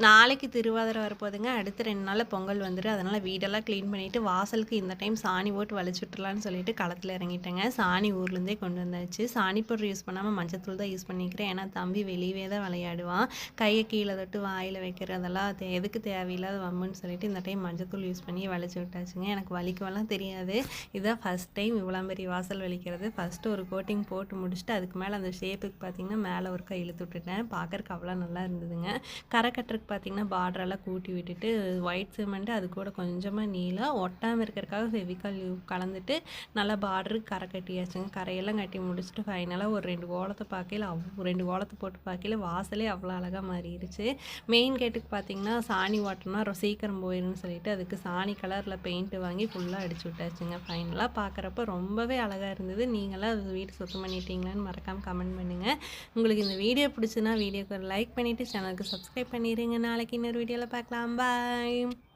நாளைக்கு திருவாதிரை வரப்போகுதுங்க. அடுத்து 2 நாள்ல பொங்கல் வந்துடும். அதனால் வீடெல்லாம் க்ளீன் பண்ணிவிட்டு வாசலுக்கு இந்த டைம் சாணி போட்டு வலிச்சு விட்டுறலான்னு சொல்லிட்டு களத்தில் இறங்கிட்டேங்க. சாணி ஊர்லேருந்தே கொண்டு வந்தாச்சு. சாணி பவுடர் யூஸ் பண்ணாமல் மஞ்சத்தூள் தான் யூஸ் பண்ணிக்கிறேன். ஏன்னா தம்பி வெளியவே தான் விளையாடுவான். கையை கீழே தொட்டு வாயில் வைக்கிறதெல்லாம் எதுக்கு தேவையில்லாத வம்புன்னு சொல்லிட்டு இந்த டைம் மஞ்சத்தூள் யூஸ் பண்ணி வலிச்சு விட்டாச்சுங்க. எனக்கு வலிக்கவெல்லாம் தெரியாது. இதுதான் ஃபஸ்ட் டைம் இவ்வளோ பெரிய வாசல் வலிக்கிறது. ஃபஸ்ட்டு ஒரு கோட்டிங் போட்டு முடிச்சுட்டு அதுக்கு மேலே அந்த ஷேப்புக்கு பார்த்திங்கன்னா மேலே ஒரு கை இழுத்து விட்டுட்டேன். பார்க்குறக்கு அவ்வளோ நல்லா இருந்ததுங்க. கரை கட்டுறதுக்கு பார்த்திங்கன்னா பார்டரெல்லாம் கூட்டி விட்டுட்டு ஒயிட் சிமெண்ட்டு அது கூட கொஞ்சமாக நீளம் ஒட்டாமல் இருக்கிறதுக்காக ஃபெவிகால் கலந்துட்டு நல்லா பார்டருக்கு கரை கட்டியாச்சுங்க. கரையெல்லாம் கட்டி முடிச்சுட்டு ஃபைனலாக ஒரு 2 கோலத்தை பார்க்கையில் 2 கோலத்தை போட்டு பார்க்கையில் வாசலே அவ்வளோ அழகாக மாறிடுச்சு. மெயின் கேட்டுக்கு பார்த்திங்கன்னா சாணி ஓட்டணும்னா சீக்கிரம் போயிடும்னு சொல்லிட்டு அதுக்கு சாணி கலரில் பெயிண்ட்டு வாங்கி ஃபுல்லாக அடிச்சு விட்டாச்சுங்க. ஃபைனலாக பார்க்குறப்ப ரொம்பவே அழகாக இருந்தது. நீங்களாம் வீடு சுத்தம் பண்ணிட்டீங்களான்னு மறக்காமல் கமெண்ட் பண்ணுங்கள். உங்களுக்கு இந்த வீடியோ பிடிச்சுன்னா வீடியோக்கு ஒரு லைக் பண்ணிவிட்டு சேனலுக்கு சப்ஸ்கிரைப் பண்ணிடுங்க. நாளைக்கு இன்னொரு வீடியோவில் பார்க்கலாம். பாய்.